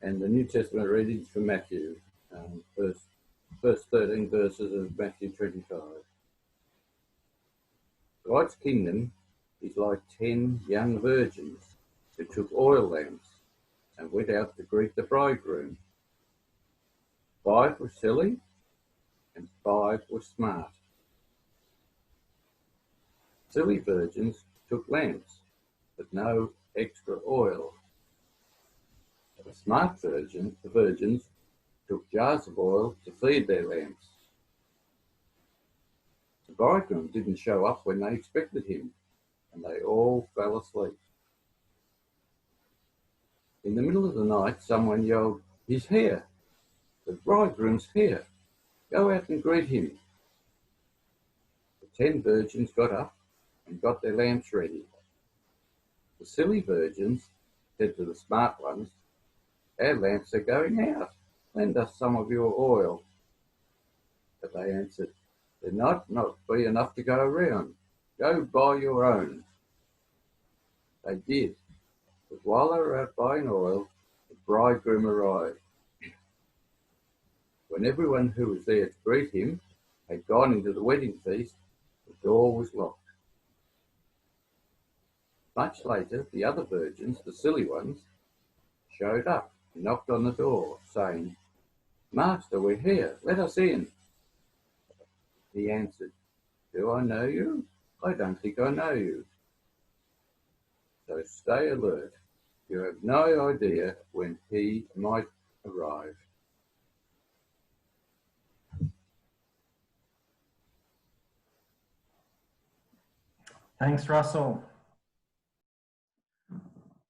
And the New Testament readings from Matthew, first 13 verses of Matthew 25. God's kingdom is like 10 young virgins who took oil lamps and went out to greet the bridegroom. 5 were silly and 5 were smart. Silly virgins took lamps, but no extra oil. The smart virgins took jars of oil to feed their lamps. The bridegroom didn't show up when they expected him, and they all fell asleep. In the middle of the night, someone yelled, "He's here! The bridegroom's here! Go out and greet him!" The 10 virgins got up and got their lamps ready. The silly virgins said to the smart ones, "Our lamps are going out. Lend us some of your oil." But they answered, "There not be enough to go around. Go buy your own." They did, but while they were out buying oil, the bridegroom arrived. When everyone who was there to greet him had gone into the wedding feast, the door was locked. Much later, the other virgins, the silly ones, showed up and knocked on the door, saying, "Master, we're here. Let us in." He answered, "Do I know you? I don't think I know you." So stay alert. You have no idea when he might arrive. Thanks, Russell.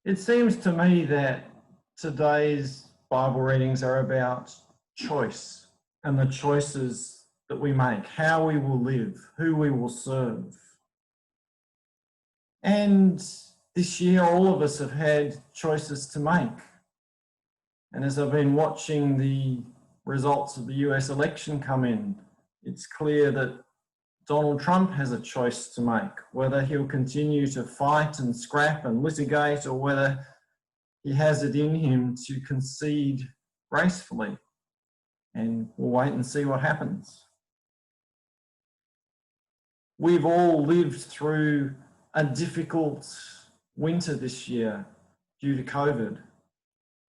It seems to me that today's Bible readings are about choice and the choices that we make, how we will live, who we will serve. And this year, all of us have had choices to make. And as I've been watching the results of the US election come in, it's clear that Donald Trump has a choice to make, whether he'll continue to fight and scrap and litigate or whether he has it in him to concede gracefully. And we'll wait and see what happens. We've all lived through a difficult winter this year due to COVID.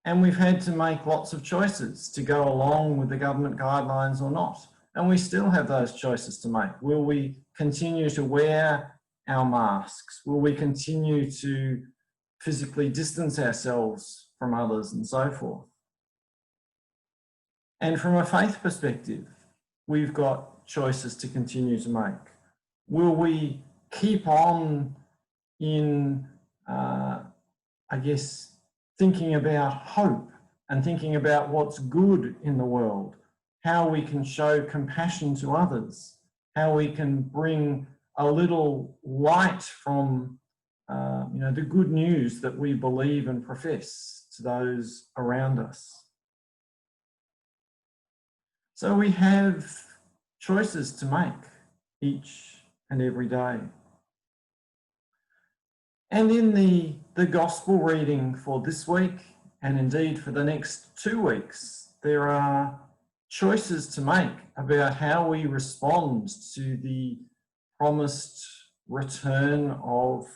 And we've had to make lots of choices to go along with the government guidelines or not. And we still have those choices to make. Will we continue to wear our masks? Will we continue to physically distance ourselves from others and so forth? And from a faith perspective, we've got choices to continue to make. Will we keep on in, thinking about hope and thinking about what's good in the world, how we can show compassion to others, how we can bring a little light from the good news that we believe and profess to those around us. So we have choices to make each and every day. And in the gospel reading for this week, and indeed for the next 2 weeks, there are choices to make about how we respond to the promised return of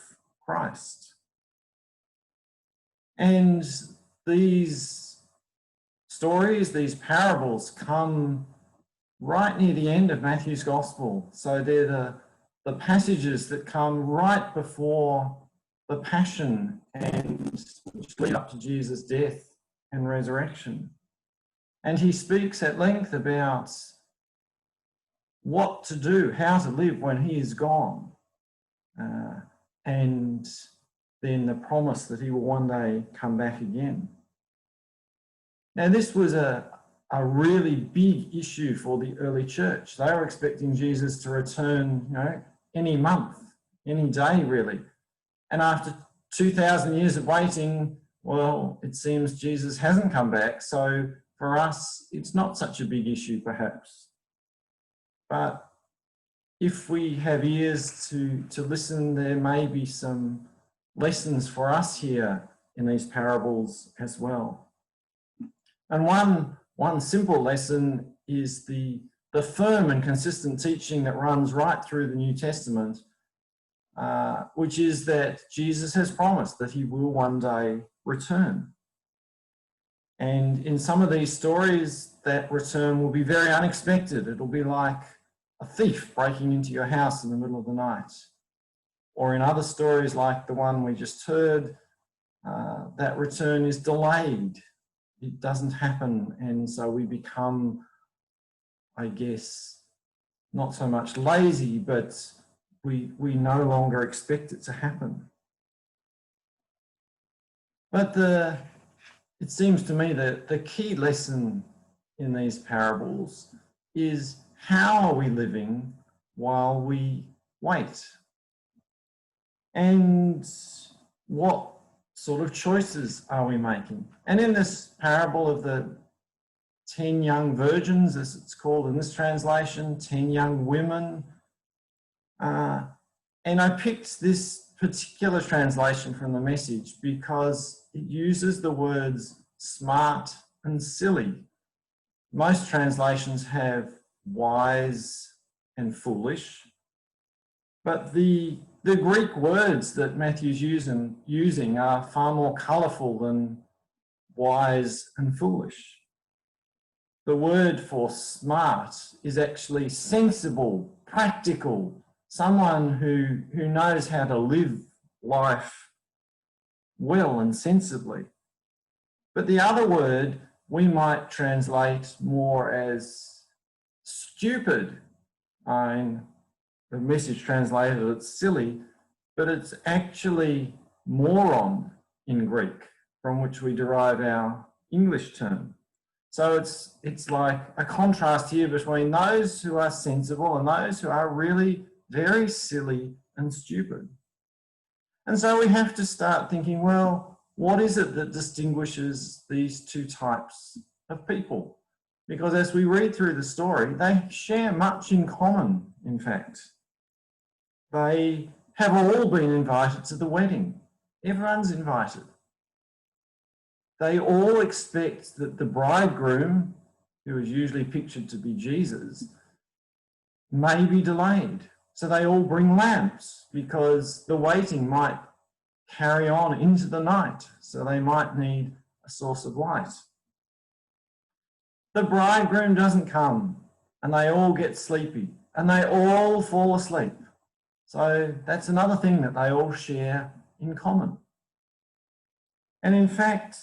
Christ. And these stories, these parables, come right near the end of Matthew's gospel. So they're the passages that come right before the passion and which lead up to Jesus' death and resurrection. And he speaks at length about what to do, how to live when he is gone, and then the promise that he will one day come back again. Now, this was a really big issue for the early church. They were expecting Jesus to return, any month, any day, really. And after 2,000 years of waiting, well, it seems Jesus hasn't come back. So for us, it's not such a big issue, perhaps. But if we have ears to listen, there may be some lessons for us here in these parables as well. And one simple lesson is the firm and consistent teaching that runs right through the New Testament, which is that Jesus has promised that he will one day return. And in some of these stories, that return will be very unexpected. It'll be like a thief breaking into your house in the middle of the night. Or in other stories like the one we just heard, that return is delayed. It doesn't happen, and so we become, I guess, not so much lazy, but we no longer expect it to happen. But it seems to me that the key lesson in these parables is, how are we living while we wait? And what sort of choices are we making? And in this parable of the 10 young virgins, as it's called in this translation, 10 young women, and I picked this particular translation from the Message because it uses the words smart and silly. Most translations have wise and foolish, but the Greek words that Matthew's using are far more colourful than wise and foolish. The word for smart is actually sensible, practical, someone who knows how to live life well and sensibly. But the other word we might translate more as stupid. The Message translated it's silly, but it's actually moron in Greek, from which we derive our English term. So it's like a contrast here between those who are sensible and those who are really very silly and stupid. And so we have to start thinking, well, what is it that distinguishes these two types of people? Because as we read through the story, they share much in common, in fact. They have all been invited to the wedding. Everyone's invited. They all expect that the bridegroom, who is usually pictured to be Jesus, may be delayed. So they all bring lamps because the waiting might carry on into the night. So they might need a source of light. The bridegroom doesn't come and they all get sleepy and they all fall asleep. So that's another thing that they all share in common. And in fact,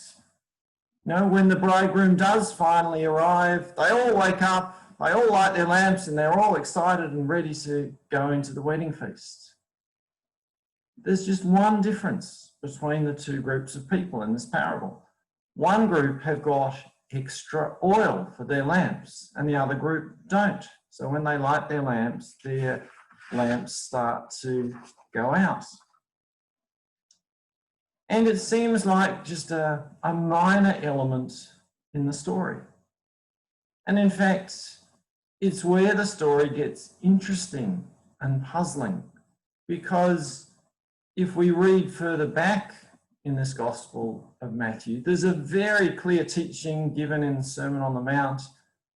when the bridegroom does finally arrive, they all wake up, they all light their lamps, and they're all excited and ready to go into the wedding feast. There's just one difference between the two groups of people in this parable. One group have got extra oil for their lamps, and the other group don't. So when they light their lamps start to go out. And it seems like just a minor element in the story. And in fact, it's where the story gets interesting and puzzling, because if we read further back in this Gospel of Matthew, there's a very clear teaching given in the Sermon on the Mount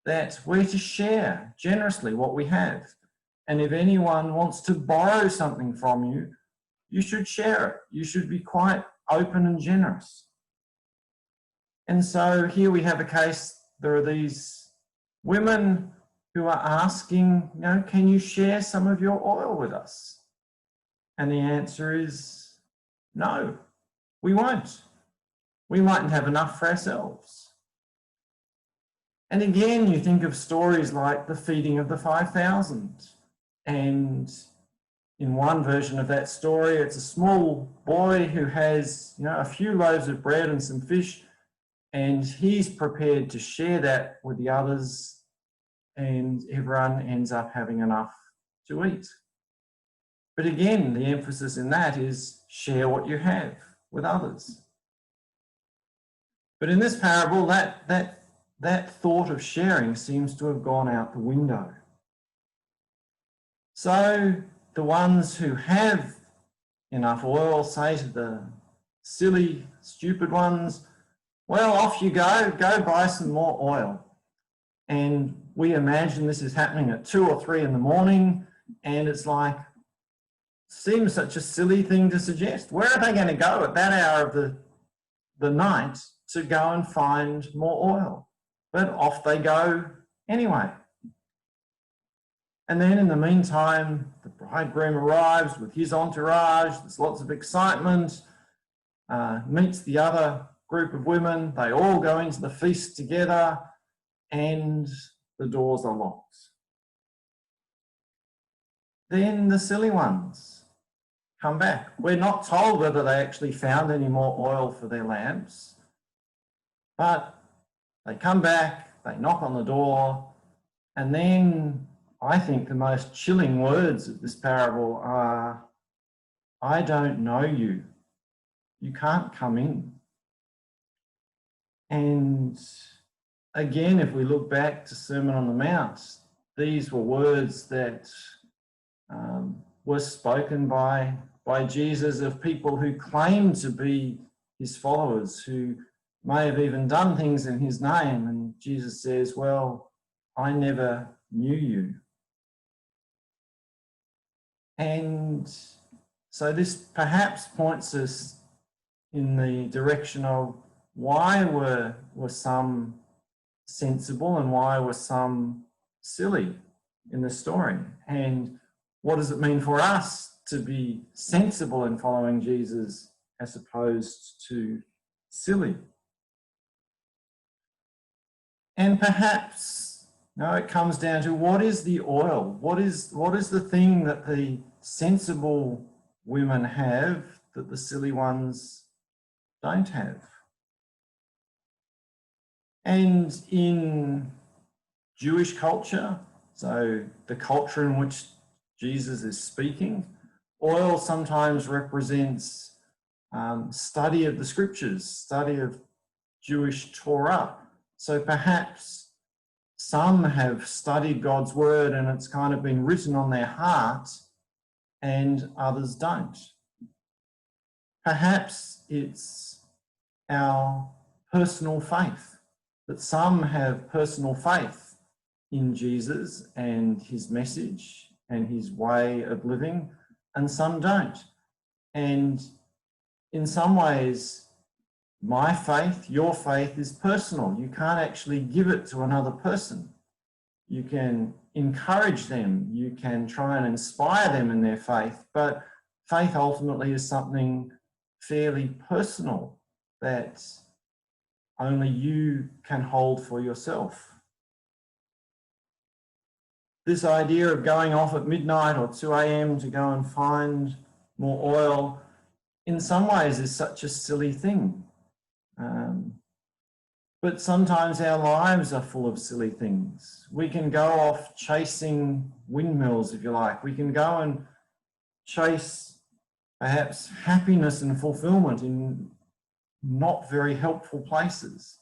that we're to share generously what we have. And if anyone wants to borrow something from you, you should share it. You should be quite open and generous. And so here we have a case, there are these women who are asking, can you share some of your oil with us? And the answer is no, we won't. We mightn't have enough for ourselves. And again, you think of stories like the feeding of the 5,000. And in one version of that story, it's a small boy who has, a few loaves of bread and some fish, and he's prepared to share that with the others, and everyone ends up having enough to eat. But again, the emphasis in that is share what you have with others. But in this parable, that thought of sharing seems to have gone out the window. So the ones who have enough oil say to the silly, stupid ones, well, off you go buy some more oil. And we imagine this is happening at 2 or 3 in the morning, and it's like, seems such a silly thing to suggest. Where are they going to go at that hour of the night to go and find more oil? But off they go anyway. And then in the meantime, the bridegroom arrives with his entourage. There's lots of excitement, meets the other group of women. They all go into the feast together, and the doors are locked. Then the silly ones come back. We're not told whether they actually found any more oil for their lamps, but they come back, they knock on the door, and then I think the most chilling words of this parable are, "I don't know you. You can't come in." And again, if we look back to Sermon on the Mount, these were words that were spoken by Jesus of people who claimed to be his followers, who may have even done things in his name. And Jesus says, well, I never knew you. And so this perhaps points us in the direction of why were some sensible and why were some silly in the story? And what does it mean for us to be sensible in following Jesus as opposed to silly? And perhaps it comes down to, what is the oil? What is the thing that the sensible women have that the silly ones don't have? And in Jewish culture, so the culture in which Jesus is speaking, oil sometimes represents study of the scriptures, study of Jewish Torah. So perhaps some have studied God's word and it's kind of been written on their heart, and others don't. Perhaps it's our personal faith, that some have personal faith in Jesus and his message and his way of living, and some don't. And in some ways, my faith, your faith is personal. You can't actually give it to another person. You can encourage them, you can try and inspire them in their faith, but faith ultimately is something fairly personal that only you can hold for yourself. This idea of going off at midnight or 2 a.m. to go and find more oil, in some ways is such a silly thing. But sometimes our lives are full of silly things. We can go off chasing windmills, if you like. We can go and chase perhaps happiness and fulfillment in not very helpful places.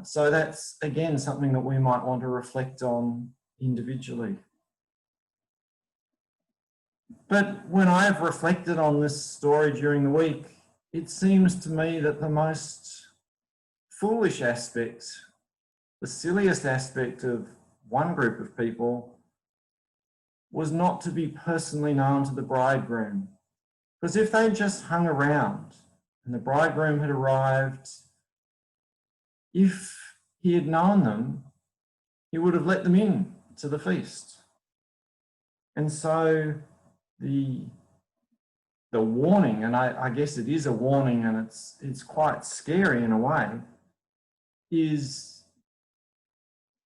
So that's, again, something that we might want to reflect on individually. But when I've reflected on this story during the week, it seems to me that the most foolish aspect, the silliest aspect of one group of people was not to be personally known to the bridegroom. Because if they just hung around and the bridegroom had arrived, if he had known them, he would have let them in to the feast. And so the warning, and I guess it is a warning and it's quite scary in a way, is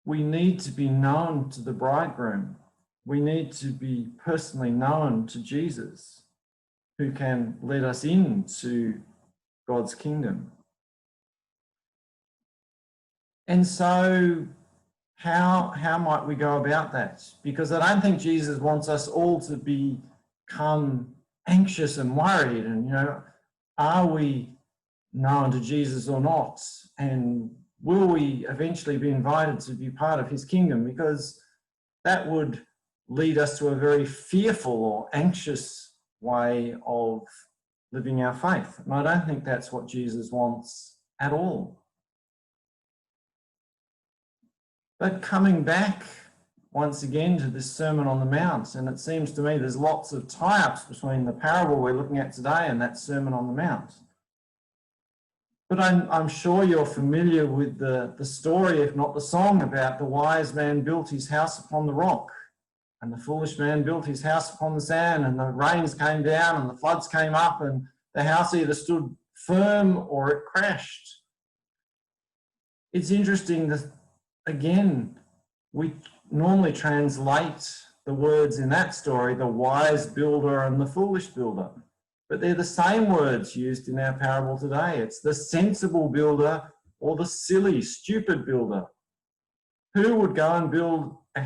we need to be known to the bridegroom. We need to be personally known to Jesus, who can let us into God's kingdom. And so how might we go about that? Because I don't think Jesus wants us all to become anxious and worried and, are we known to Jesus or not? And will we eventually be invited to be part of his kingdom? Because that would lead us to a very fearful or anxious way of living our faith. And I don't think that's what Jesus wants at all. But coming back once again to this Sermon on the Mount, and it seems to me there's lots of tie-ups between the parable we're looking at today and that Sermon on the Mount. But I'm sure you're familiar with the story, if not the song, about the wise man built his house upon the rock, and the foolish man built his house upon the sand, and the rains came down and the floods came up, and the house either stood firm or it crashed. It's interesting that, again, we normally translate the words in that story, the wise builder and the foolish builder. But they're the same words used in our parable today. It's the sensible builder or the silly, stupid builder. Who would go and build a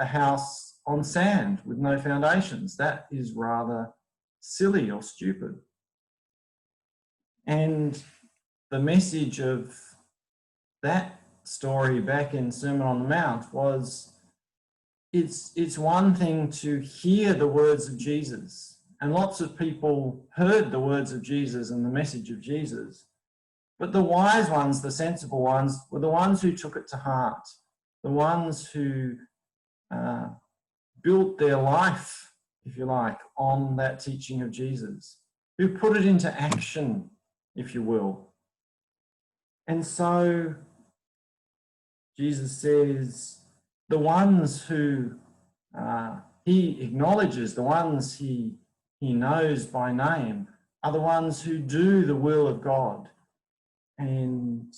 house on sand with no foundations? That is rather silly or stupid. And the message of that story back in Sermon on the Mount was it's one thing to hear the words of Jesus, and lots of people heard the words of Jesus and the message of Jesus, but the wise ones, the sensible ones, were the ones who took it to heart, the ones who built their life, if you like, on that teaching of Jesus, who put it into action, if you will. And so Jesus says the ones who he acknowledges, the ones he knows by name, are the ones who do the will of God. And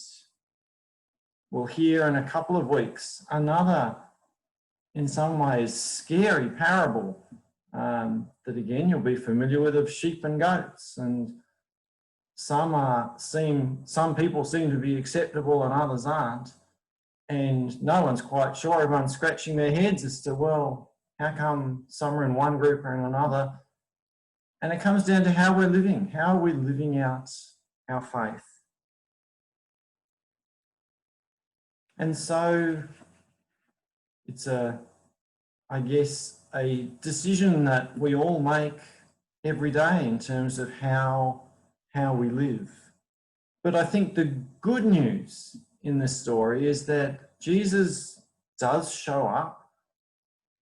we'll hear in a couple of weeks another, in some ways, scary parable that again you'll be familiar with, of sheep and goats. And some people seem to be acceptable and others aren't. And no one's quite sure. Everyone's scratching their heads as to, well, how come some are in one group or in another? And it comes down to how we're living. How are we living out our faith? And so it's I guess, a decision that we all make every day in terms of how we live. But I think the good news in this story is that Jesus does show up,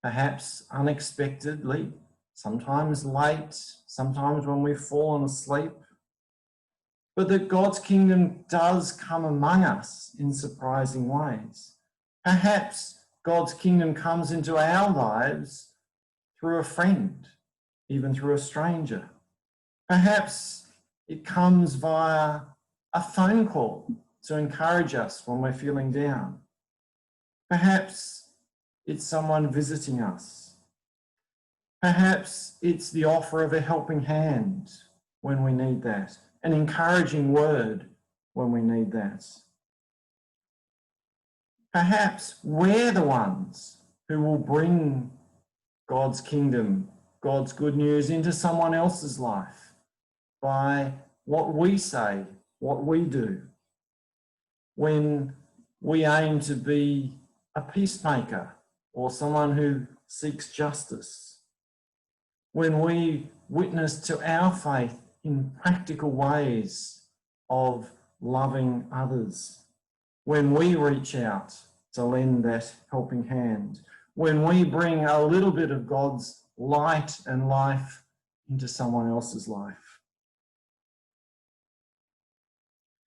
perhaps unexpectedly, sometimes late, sometimes when we've fallen asleep, but that God's kingdom does come among us in surprising ways. Perhaps God's kingdom comes into our lives through a friend, even through a stranger. Perhaps it comes via a phone call to encourage us when we're feeling down. Perhaps it's someone visiting us. Perhaps it's the offer of a helping hand when we need that, an encouraging word when we need that. Perhaps we're the ones who will bring God's kingdom, God's good news into someone else's life by what we say, what we do. When we aim to be a peacemaker or someone who seeks justice. When we witness to our faith in practical ways of loving others. When we reach out to lend that helping hand. When we bring a little bit of God's light and life into someone else's life.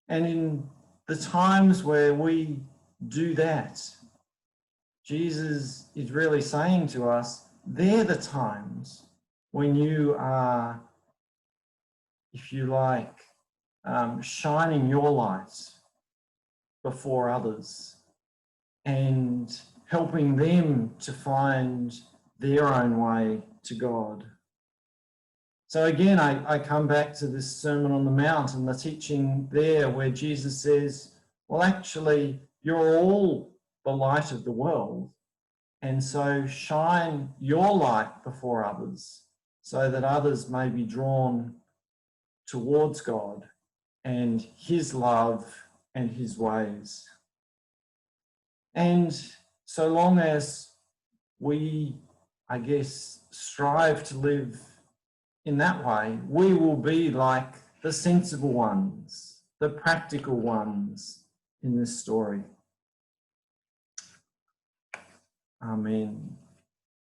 And in the times where we do that, Jesus is really saying to us, they're the times when you are, if you like, shining your light before others and helping them to find their own way to God. So again, I come back to this Sermon on the Mount and the teaching there where Jesus says, well, actually, you're all the light of the world. And so shine your light before others so that others may be drawn towards God and his love and his ways. And so long as we, I guess, strive to live in that way, we will be like the sensible ones, the practical ones in this story. Amen.